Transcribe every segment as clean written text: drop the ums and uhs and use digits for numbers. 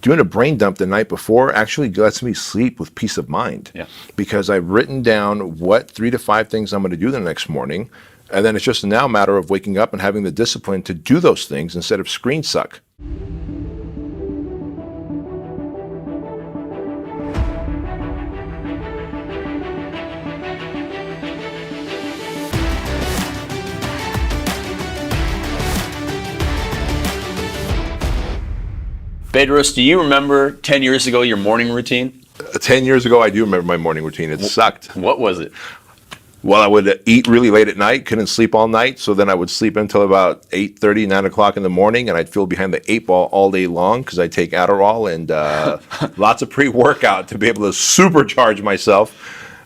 doing a brain dump the night before actually lets me sleep with peace of mind. Yeah. Because I've written down what 3 to 5 things I'm going to do the next morning. And then it's just now a matter of waking up and having the discipline to do those things instead of screen suck. Bedros, do you remember 10 years ago your morning routine? 10 years ago, I do remember my morning routine. It sucked. What was it? Well, I would eat really late at night, couldn't sleep all night, so then I would sleep until about 8:30, 9 o'clock in the morning, and I'd feel behind the 8 ball all day long because I'd take Adderall and lots of pre-workout to be able to supercharge myself,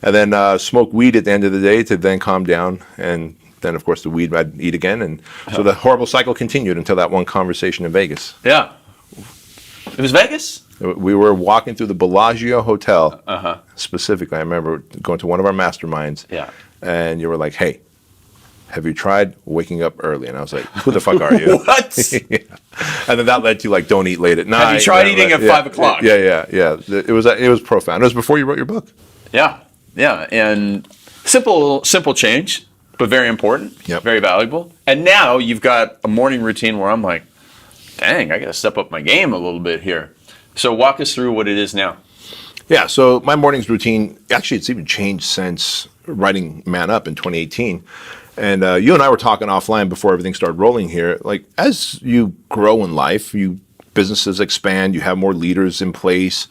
and then smoke weed at the end of the day to then calm down, and then, of course, the weed I'd eat again, and so the horrible cycle continued until that one conversation in Vegas. Yeah. It was Vegas? We were walking through the Bellagio Hotel. Specifically, I remember going to one of our masterminds. Yeah. And you were like, "Hey, have you tried waking up early?" And I was like, "Who the fuck are you?" What? Yeah. And then that led to like, "Don't eat late at night." Have you tried eating at 5 o'clock? Yeah. It was profound. It was before you wrote your book. Yeah. And simple change, but very important. Yep. Very valuable. And now you've got a morning routine where I'm like, dang, I got to step up my game a little bit here. So walk us through what it is now. Yeah, so my morning's routine, actually it's even changed since writing Man Up in 2018. And you and I were talking offline before everything started rolling here. Like, as you grow in life, businesses expand, you have more leaders in place,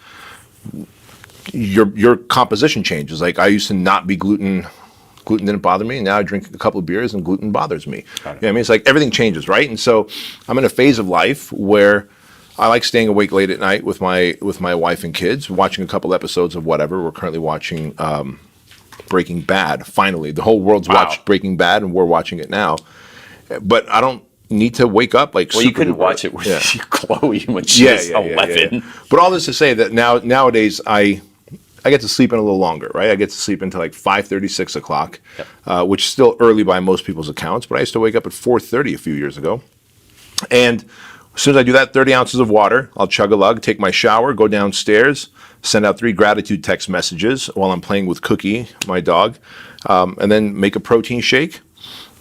your composition changes. Like, I used to not be gluten didn't bother me. Now I drink a couple of beers and gluten bothers me. You know what I mean? It's like everything changes, right? And so I'm in a phase of life where I like staying awake late at night with my wife and kids, watching a couple episodes of whatever. We're currently watching Breaking Bad. Finally, the whole world's watched Breaking Bad, and we're watching it now. But I don't need to wake up like. Well, you couldn't watch it with Chloe when she was 11. Yeah. But all this to say that nowadays I get to sleep in a little longer, right? I get to sleep until like 5:30, 6 o'clock, which is still early by most people's accounts. But I used to wake up at 4:30 a few years ago. And as soon as I do that, 30 ounces of water, I'll chug a lug, take my shower, go downstairs, send out 3 gratitude text messages while I'm playing with Cookie, my dog, and then make a protein shake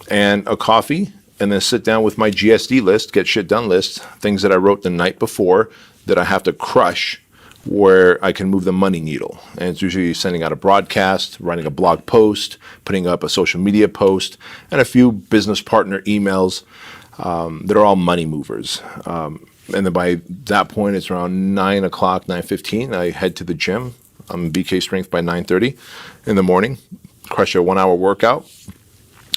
and a coffee, and then sit down with my GSD list, get shit done list, things that I wrote the night before that I have to crush where I can move the money needle. And it's usually sending out a broadcast, writing a blog post, putting up a social media post, and a few business partner emails that are all money movers. And then by that point, it's around 9 o'clock, 9:15. I head to the gym. I'm BK Strength by 9:30 in the morning, crush a 1-hour workout,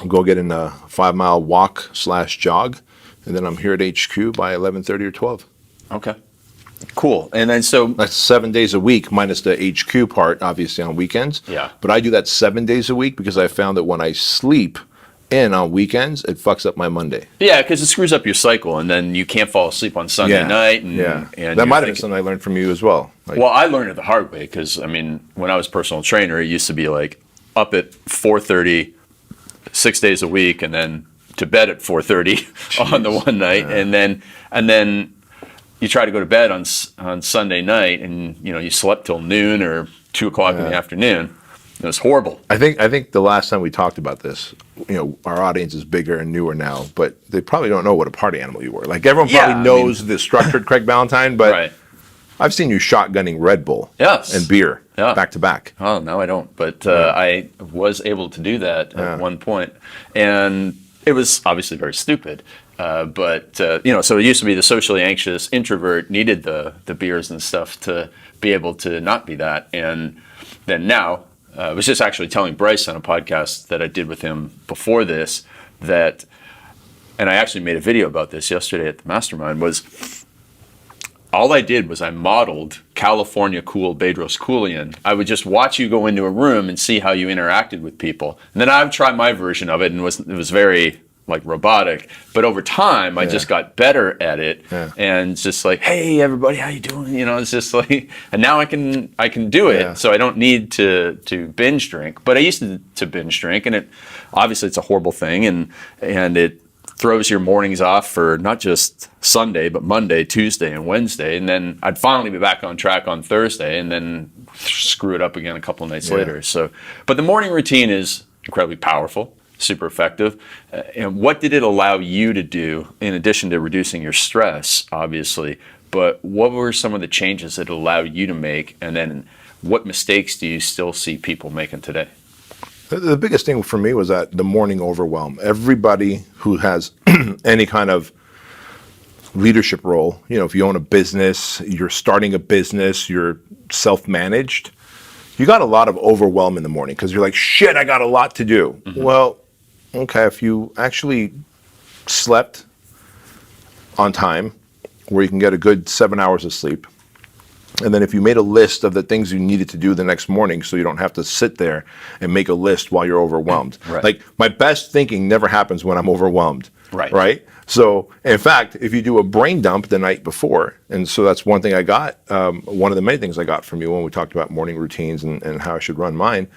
go get in a 5-mile walk/jog, and then I'm here at HQ by 11:30 or 12. Okay. Cool. And then so that's 7 days a week minus the HQ part, obviously on weekends. Yeah. But I do that 7 days a week because I found that when I sleep in on weekends, it fucks up my Monday. Yeah, because it screws up your cycle, and then you can't fall asleep on Sunday night. And that might have been something I learned from you as well. Well, I learned it the hard way because, I mean, when I was a personal trainer, it used to be like up at 4:30, 6 days a week, and then to bed at 4:30 on the one night, and then you try to go to bed on Sunday night, and you slept till noon or 2 o'clock in the afternoon. It was horrible. I think the last time we talked about this, our audience is bigger and newer now, but they probably don't know what a party animal you were. Like, everyone probably knows the structured Craig Ballantyne, but I've seen you shotgunning Red Bull and beer back to back. Oh, no, I don't. But I was able to do that at one point, and it was obviously very stupid. So it used to be the socially anxious introvert needed the beers and stuff to be able to not be that. And then now, I was just actually telling Bryce on a podcast that I did with him before this and I actually made a video about this yesterday at the Mastermind, was all I did was I modeled California cool Bedros Keuilian. I would just watch you go into a room and see how you interacted with people. And then I would try my version of it, and it was very like robotic, but over time I just got better at it, and it's just like, hey everybody, how you doing? It's just like, and now I can do it, so I don't need to binge drink. But I used to binge drink, and it obviously it's a horrible thing, and it throws your mornings off for not just Sunday, but Monday, Tuesday, and Wednesday. And then I'd finally be back on track on Thursday and then screw it up again a couple of nights later. So, but the morning routine is incredibly powerful, super effective. And what did it allow you to do in addition to reducing your stress, obviously? But what were some of the changes that it allowed you to make? And then what mistakes do you still see people making today? The biggest thing for me was that the morning overwhelm. Everybody who has any kind of leadership role, if you own a business, you're starting a business, you're self-managed, you got a lot of overwhelm in the morning because you're like, shit, I got a lot to do. Well, okay, if you actually slept on time, where you can get a good 7 hours of sleep, and then if you made a list of the things you needed to do the next morning so you don't have to sit there and make a list while you're overwhelmed. Right. Like, my best thinking never happens when I'm overwhelmed. Right. So, in fact, if you do a brain dump the night before, and so that's one thing I got, one of the many things I got from you when we talked about morning routines and how I should run mine,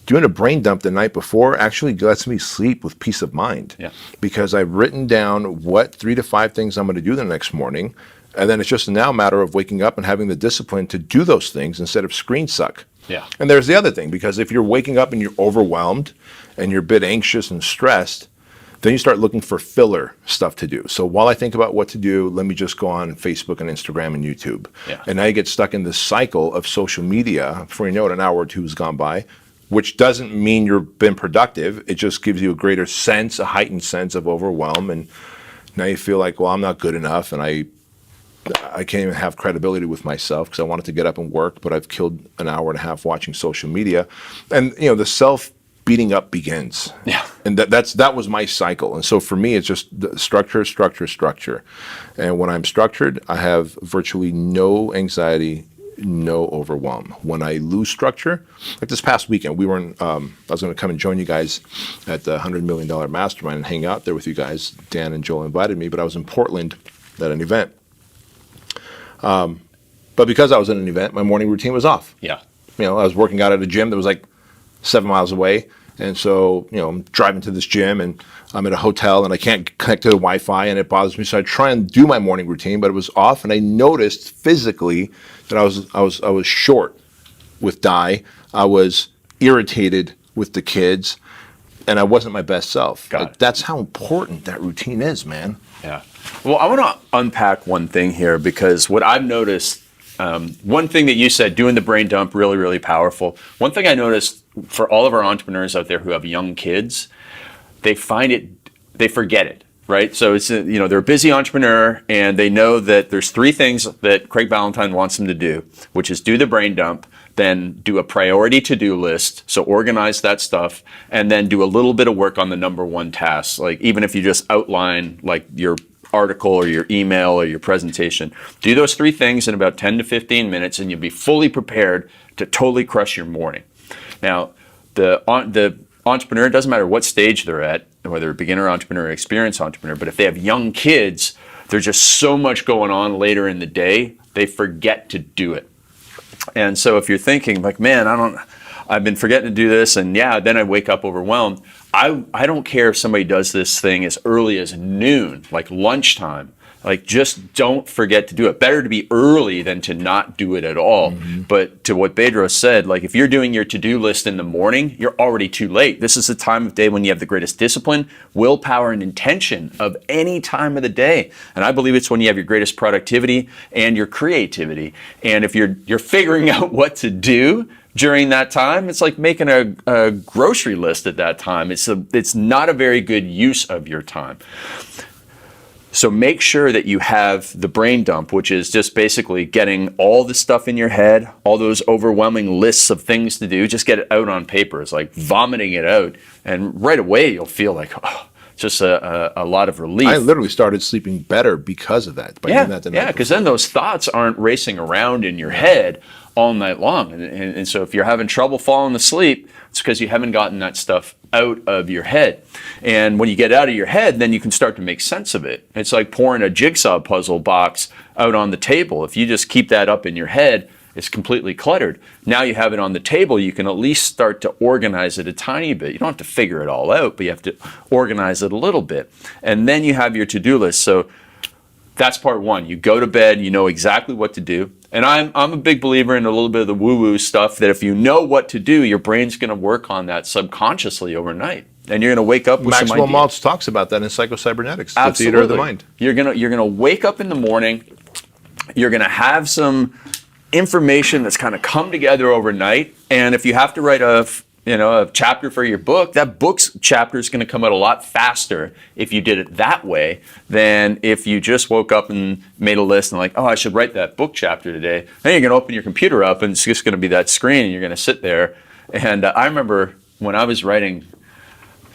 doing a brain dump the night before actually lets me sleep with peace of mind. Yeah. Because I've written down what 3 to 5 things I'm going to do the next morning. And then it's just now a matter of waking up and having the discipline to do those things instead of screen suck. Yeah. And there's the other thing, because if you're waking up and you're overwhelmed and you're a bit anxious and stressed, then you start looking for filler stuff to do. So while I think about what to do, let me just go on Facebook and Instagram and YouTube. Yeah. And now you get stuck in this cycle of social media. Before you know it, an hour or two has gone by, which doesn't mean you've been productive. It just gives you a greater sense, a heightened sense of overwhelm. And now you feel like, well, I'm not good enough, and I can't even have credibility with myself because I wanted to get up and work, but I've killed an hour and a half watching social media. And, the self-beating up begins. Yeah. And that was my cycle. And so for me, it's just structure, structure, structure. And when I'm structured, I have virtually no anxiety, no overwhelm. When I lose structure, like this past weekend, I was going to come and join you guys at the $100 million mastermind and hang out there with you guys. Dan and Joel invited me, but I was in Portland at an event. But because I was at an event, my morning routine was off. Yeah. I was working out at a gym that was like 7 miles away. And so, I'm driving to this gym and I'm at a hotel and I can't connect to the Wi-Fi and it bothers me. So I try and do my morning routine, but it was off. And I noticed physically that I was short with Di. I was irritated with the kids and I wasn't my best self. Got it. That's how important that routine is, man. Yeah. Well, I want to unpack one thing here because what I've noticed, one thing that you said, doing the brain dump, really, really powerful. One thing I noticed for all of our entrepreneurs out there who have young kids, they forget it, right? So it's, they're a busy entrepreneur and they know that there's 3 things that Craig Ballantyne wants them to do, which is do the brain dump, then do a priority to-do list, so organize that stuff, and then do a little bit of work on the number 1 task. Like even if you just outline like your article or your email or your presentation, do those 3 things in about 10 to 15 minutes and you'll be fully prepared to totally crush your morning. Now, the entrepreneur, it doesn't matter what stage they're at, whether a beginner entrepreneur or experienced entrepreneur, but if they have young kids, there's just so much going on later in the day, they forget to do it. And so if you're thinking like, man, I've been forgetting to do this, and then I wake up overwhelmed. I don't care if somebody does this thing as early as noon, like lunchtime. Like, just don't forget to do it. Better to be early than to not do it at all. Mm-hmm. But to what Bedros said, like if you're doing your to-do list in the morning, you're already too late. This is the time of day when you have the greatest discipline, willpower, and intention of any time of the day. And I believe it's when you have your greatest productivity and your creativity. And if you're figuring out what to do during that time, it's like making a grocery list at that time. It's not a very good use of your time. So make sure that you have the brain dump, which is just basically getting all the stuff in your head, all those overwhelming lists of things to do, just get it out on paper. It's like vomiting it out. And right away, you'll feel like, just a lot of relief. I literally started sleeping better because of that. By doing that the night because then those thoughts aren't racing around in your head all night long. And so if you're having trouble falling asleep, it's because you haven't gotten that stuff out of your head. And when you get out of your head, then you can start to make sense of it. It's like pouring a jigsaw puzzle box out on the table. If you just keep that up in your head, it's completely cluttered. Now you have it on the table, you can at least start to organize it a tiny bit. You don't have to figure it all out, but you have to organize it a little bit. And then you have your to-do list. So that's part one. You go to bed, you know exactly what to do. And I'm a big believer in a little bit of the woo-woo stuff, that if you know what to do, your brain's going to work on that subconsciously overnight. And you're going to wake up with some Maxwell ideas. Maltz talks about that in Psychocybernetics, the Absolutely. theater of the mind. You're gonna wake up in the morning. You're gonna have some information that's kind of come together overnight. And if you have to write a chapter for your book, that book's chapter is going to come out a lot faster if you did it that way than if you just woke up and made a list and like, oh, I should write that book chapter today. Then you're going to open your computer up and it's just going to be that screen and you're going to sit there. And I remember when I was writing,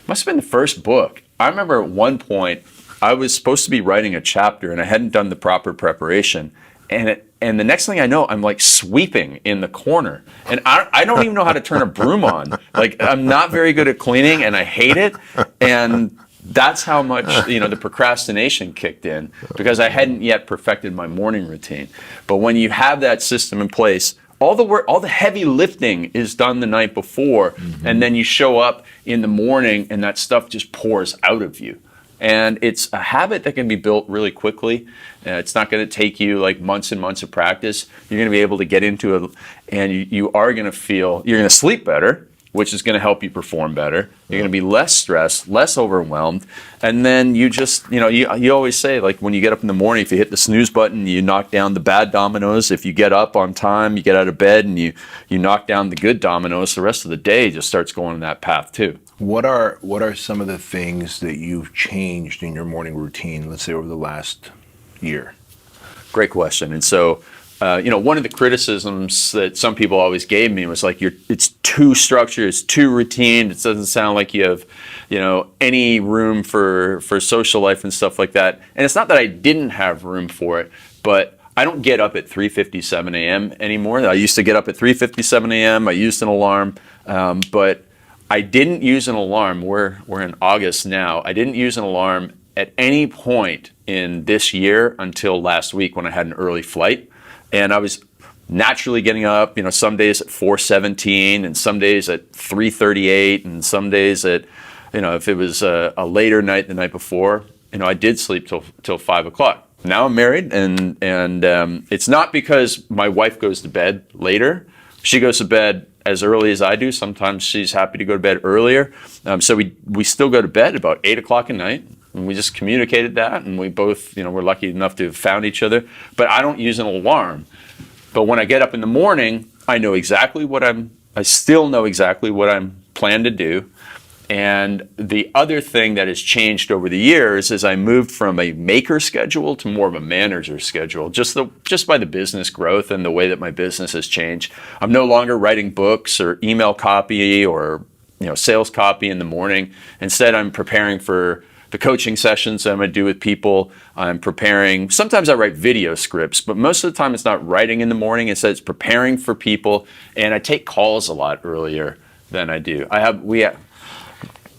must have been the first book. I remember at one point I was supposed to be writing a chapter and I hadn't done the proper preparation. And the next thing I know, I'm like sweeping in the corner. And I don't even know how to turn a broom on. Like, I'm not very good at cleaning and I hate it. And that's how much, the procrastination kicked in, because I hadn't yet perfected my morning routine. But when you have that system in place, all the work, all the heavy lifting is done the night before. And then you show up in the morning and that stuff just pours out of you. And it's a habit that can be built really quickly. It's not going to take you like months and months of practice. You're going to be able to get into it, and you are going to feel, you're going to sleep better, which is going to help you perform better. You're going to be less stressed, less overwhelmed. And then you just, you always say, like, when you get up in the morning, if you hit the snooze button, you knock down the bad dominoes. If you get up on time, you get out of bed and you knock down the good dominoes, the rest of the day just starts going in that path too. What are some of the things that you've changed in your morning routine, let's say over the last year? Great question. And so, one of the criticisms that some people always gave me was like, it's too structured, it's too routine. It doesn't sound like you have, any room for social life and stuff like that. And it's not that I didn't have room for it, but I don't get up at 3:57 a.m. anymore. I used to get up at 3:57 a.m. I used an alarm, but I didn't use an alarm. We're in August now. I didn't use an alarm at any point in this year until last week when I had an early flight. And I was naturally getting up, some days at 4:17 and some days at 3:38 and some days at, if it was a later night the night before, I did sleep till 5 o'clock. Now I'm married and it's not because my wife goes to bed later. She goes to bed as early as I do. Sometimes she's happy to go to bed earlier. So we still go to bed about 8 o'clock at night. And we just communicated that, and we both, we're lucky enough to have found each other. But I don't use an alarm. But when I get up in the morning, I know exactly I still know exactly what I'm planned to do. And the other thing that has changed over the years is I moved from a maker schedule to more of a manager schedule, just by the business growth and the way that my business has changed. I'm no longer writing books or email copy or sales copy in the morning. Instead, I'm preparing for the coaching sessions that I'm going to do with people. I'm preparing. Sometimes I write video scripts, but most of the time it's not writing in the morning. Instead, it's preparing for people, and I take calls a lot earlier than I do.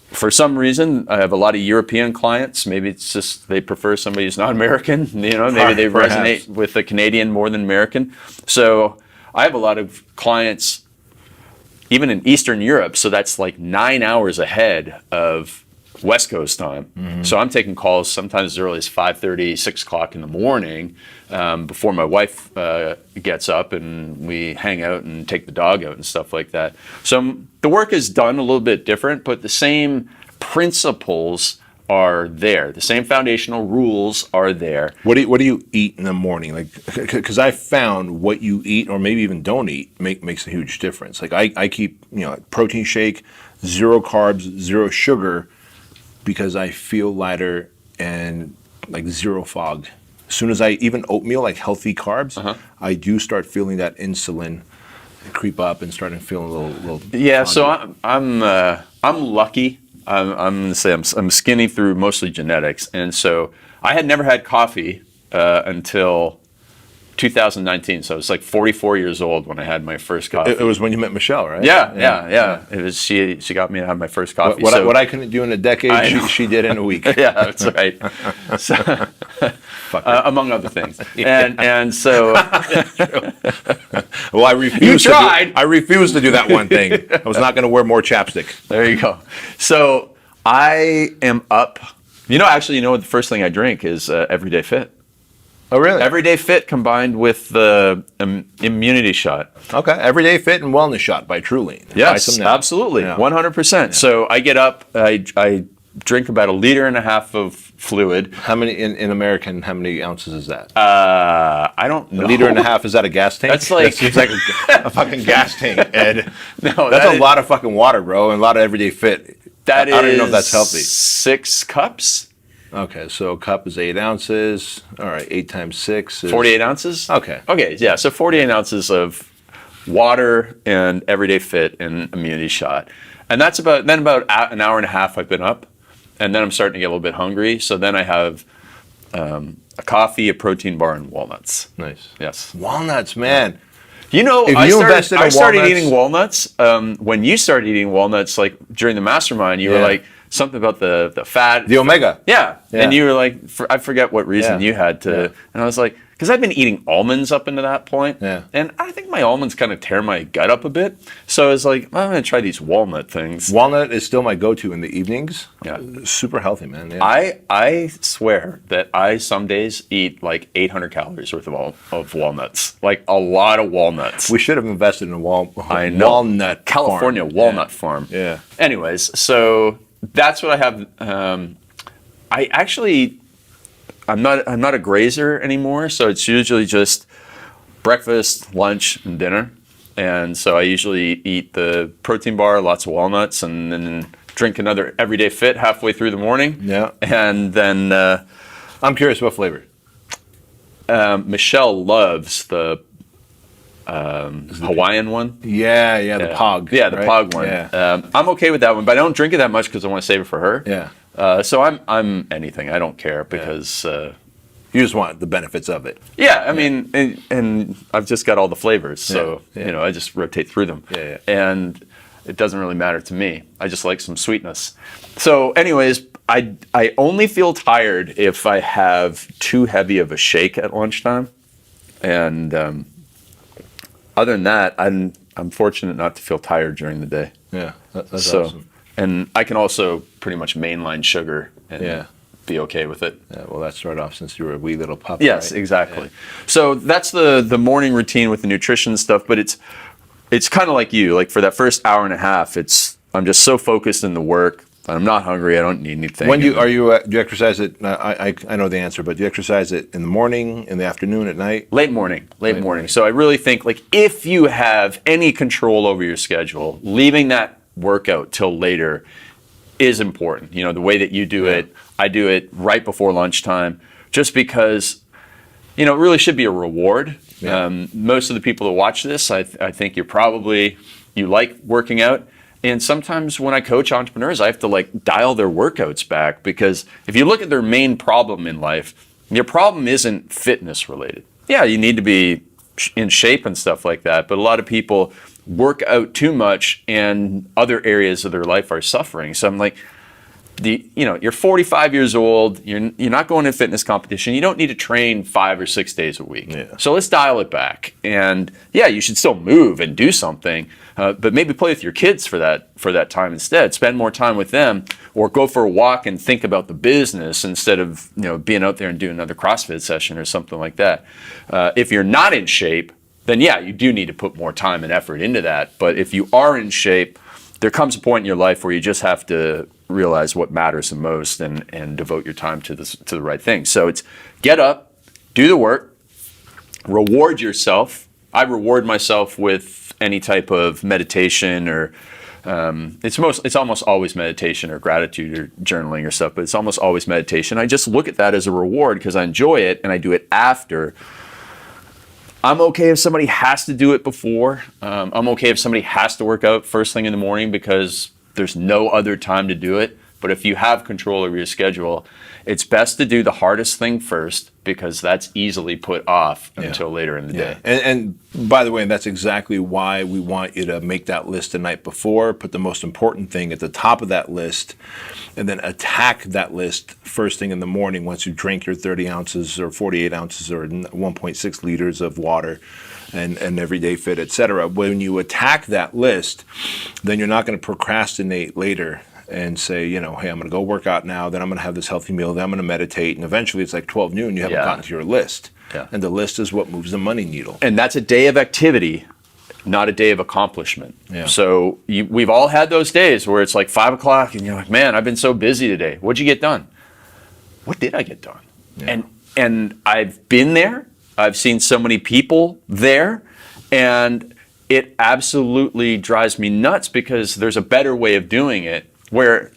For some reason, I have a lot of European clients. Maybe it's just they prefer somebody who's not American. Maybe they resonate with the Canadian more than American. So I have a lot of clients, even in Eastern Europe. So that's like 9 hours ahead of West Coast time. Mm-hmm. So I'm taking calls sometimes as early as 5:30, 6 o'clock in the morning before my wife gets up and we hang out and take the dog out and stuff like that. So the work is done a little bit different, but the same principles are there. The same foundational rules are there. What do you eat in the morning? Like, because I found what you eat or maybe even don't eat makes a huge difference. Like I keep protein shake, 0 carbs, 0 sugar, because I feel lighter and like 0 fog. As soon as I even oatmeal, like healthy carbs, I do start feeling that insulin creep up and starting feeling a little. Yeah, foggy. so I'm lucky. I'm going to say I'm skinny through mostly genetics, and so I had never had coffee until 2019. So I was like 44 years old when I had my first coffee. It was when you met Michelle, right? Yeah. It was she got me to have my first coffee. What I couldn't do in a decade, she did in a week. Yeah, that's right. So, among other things. And so well, I refused. You tried. I refused to do that one thing. I was not going to wear more chapstick. There you go. So I am up. Actually, what the first thing I drink is Everyday Fit. Oh, really? Everyday Fit combined with the immunity shot. Okay. Everyday Fit and Wellness Shot by Truly. Yes, absolutely. 100%. So I get up, I drink about 1.5 liters of fluid. How many, in American, how many ounces is that? I don't know. 1.5 liters, is that a gas tank? That's like... That seems like a fucking gas tank, Ed. No, that's a lot of fucking water, bro, and a lot of Everyday Fit. I don't even know if that's healthy. 6 cups. Okay, so a cup is 8 ounces. All right, 8 times 6 is... 48 ounces? Okay. Okay, yeah, so 48 ounces of water and Everyday Fit and immunity shot. And that's about an hour and a half I've been up. And then I'm starting to get a little bit hungry. So then I have a coffee, a protein bar, and walnuts. Nice. Yes. Walnuts, man. I started eating walnuts. When you started eating walnuts, like during the mastermind, you were like, something about the fat. The omega. Yeah. And you were like, I forget what reason you had to. And I was like, because I've been eating almonds up into that point. Yeah. And I think my almonds kind of tear my gut up a bit. So I was like, I'm going to try these walnut things. Walnut is still my go-to in the evenings. Yeah. Super healthy, man. Yeah. I swear that I some days eat like 800 calories worth of walnuts. Like a lot of walnuts. We should have invested in a walnut California farm. walnut farm. Yeah. Anyways, so that's what I have. I'm not a grazer anymore, so it's usually just breakfast, lunch, and dinner. And so I usually eat the protein bar, lots of walnuts, and then drink another Everyday Fit halfway through the morning. Yeah. And then I'm curious what flavor. Michelle loves the Hawaiian one. Yeah, the Pog. Yeah, the right? Pog one. Yeah. I'm okay with that one, but I don't drink it that much because I want to save it for her. Yeah. So I'm anything. I don't care because you just want the benefits of it. I mean, and I've just got all the flavors, so I just rotate through them. Yeah. And it doesn't really matter to me. I just like some sweetness. So, anyways, I only feel tired if I have too heavy of a shake at lunchtime, and other than that, I'm fortunate not to feel tired during the day. Yeah, that's awesome. And I can also pretty much mainline sugar and be okay with it. Yeah, well, that started off since you were a wee little pup. Yes, right? exactly. Yeah. So that's the morning routine with the nutrition stuff, but it's kind of like you. Like for that first hour and a half, I'm just so focused in the work. I'm not hungry. I don't need anything. Do you exercise it? I know the answer, but do you exercise it in the morning, in the afternoon, at night? Late morning. So I really think like if you have any control over your schedule, leaving that workout till later is important. The way that you do it, I do it right before lunchtime, just because it really should be a reward. Yeah. Most of the people that watch this, I think you like working out. And sometimes when I coach entrepreneurs, I have to dial their workouts back, because if you look at their main problem in life, your problem isn't fitness related. Yeah, you need to be in shape and stuff like that, but a lot of people work out too much and other areas of their life are suffering. So I'm like, you're 45 years old, you're not going to a fitness competition, you don't need to train 5 or 6 days a week. Yeah. So let's dial it back. And you should still move and do something, but maybe play with your kids for that time instead. Spend more time with them, or go for a walk and think about the business instead of being out there and doing another CrossFit session or something like that. If you're not in shape, then you do need to put more time and effort into that. But if you are in shape, there comes a point in your life where you just have to realize what matters the most and devote your time to the right thing. So it's get up, do the work, reward yourself. I reward myself with any type of meditation, or it's almost always meditation or gratitude or journaling or stuff, but it's almost always meditation. I just look at that as a reward because I enjoy it, and I do it after. I'm okay if somebody has to do it before. I'm okay if somebody has to work out first thing in the morning because there's no other time to do it. But if you have control over your schedule, it's best to do the hardest thing first, because that's easily put off until later in the day. And by the way, that's exactly why we want you to make that list the night before, put the most important thing at the top of that list, and then attack that list first thing in the morning once you drink your 30 ounces or 48 ounces or 1.6 liters of water and everyday fit, etc. When you attack that list, then you're not going to procrastinate later and say, hey, I'm going to go work out now, then I'm going to have this healthy meal, then I'm going to meditate, and eventually it's like 12 noon, you haven't gotten to your list. Yeah. And the list is what moves the money needle. And that's a day of activity, not a day of accomplishment. Yeah. So we've all had those days where it's like 5 o'clock and you're like, man, I've been so busy today. What'd you get done? What did I get done? Yeah. And I've been there. I've seen so many people there, and it absolutely drives me nuts, because there's a better way of doing it, where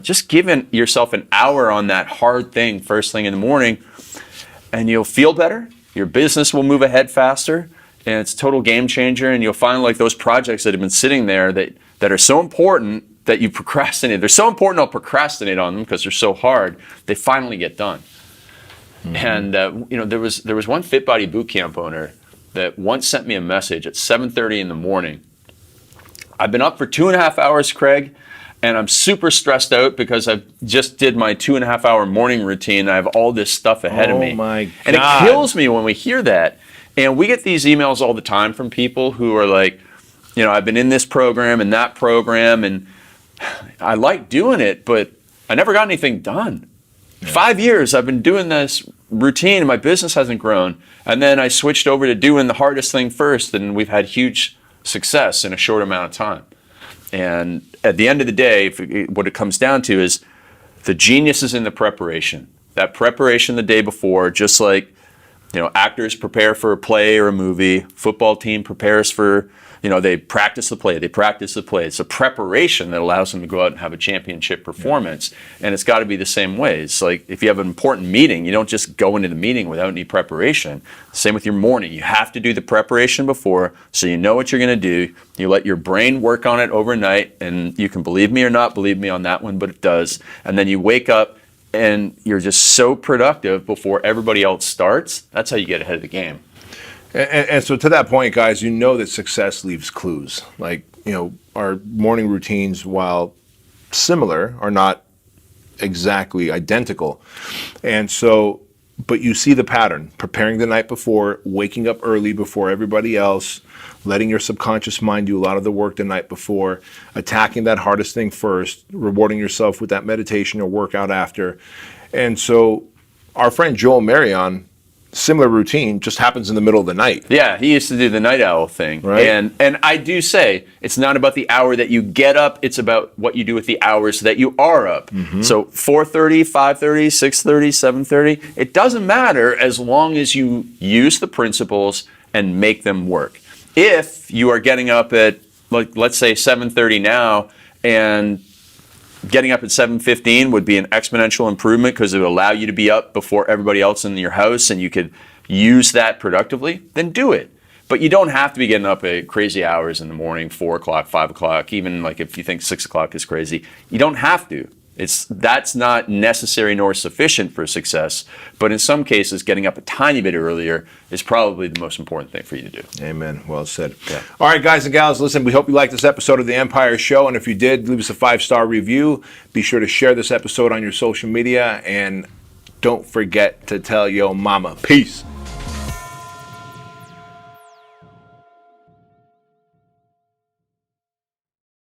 just giving yourself an hour on that hard thing first thing in the morning, and you'll feel better. Your business will move ahead faster, and it's a total game changer. And you'll find like those projects that have been sitting there that are so important that you procrastinate. They're so important, I'll procrastinate on them because they're so hard. They finally get done. And there was one Fit Body boot camp owner that once sent me a message at 7:30 in the morning. I've been up for 2.5 hours, Craig, and I'm super stressed out because I just did my 2.5 hour morning routine. I have all this stuff ahead of me. Oh my God. And it kills me when we hear that. And we get these emails all the time from people who are like, I've been in this program and that program, and I like doing it, but I never got anything done. 5 years I've been doing this routine and my business hasn't grown. And then I switched over to doing the hardest thing first, and we've had huge success in a short amount of time. And at the end of the day, what it comes down to is the genius is in the preparation. That preparation the day before, just like actors prepare for a play or a movie, football team prepares for, they practice the play. It's a preparation that allows them to go out and have a championship performance. And it's got to be the same way. It's like if you have an important meeting, you don't just go into the meeting without any preparation. Same with your morning. You have to do the preparation before, so you know what you're going to do. You let your brain work on it overnight, and you can believe me or not believe me on that one, but it does. And then you wake up and you're just so productive before everybody else starts. That's how you get ahead of the game. And so to that point, guys, that success leaves clues. Like, our morning routines, while similar, are not exactly identical. And so, but you see the pattern: preparing the night before, waking up early before everybody else, letting your subconscious mind do a lot of the work the night before, attacking that hardest thing first, rewarding yourself with that meditation or workout after. And so our friend Joel Marion, similar routine, just happens in the middle of the night. Yeah, he used to do the night owl thing. Right. And I do say, it's not about the hour that you get up, it's about what you do with the hours that you are up. Mm-hmm. So 4:30, 5:30, 6:30, 7:30, it doesn't matter as long as you use the principles and make them work. If you are getting up at, let's say 7:30 now, and getting up at 7:15 would be an exponential improvement because it would allow you to be up before everybody else in your house, and you could use that productively, then do it. But you don't have to be getting up at crazy hours in the morning, 4 o'clock, 5 o'clock, even like if you think 6 o'clock is crazy. You don't have to. That's not necessary nor sufficient for success, but in some cases, getting up a tiny bit earlier is probably the most important thing for you to do. Amen. Well said. Yeah. All right, guys and gals, listen, we hope you liked this episode of The Empire Show, and if you did, leave us a 5-star review. Be sure to share this episode on your social media, and don't forget to tell your mama. Peace.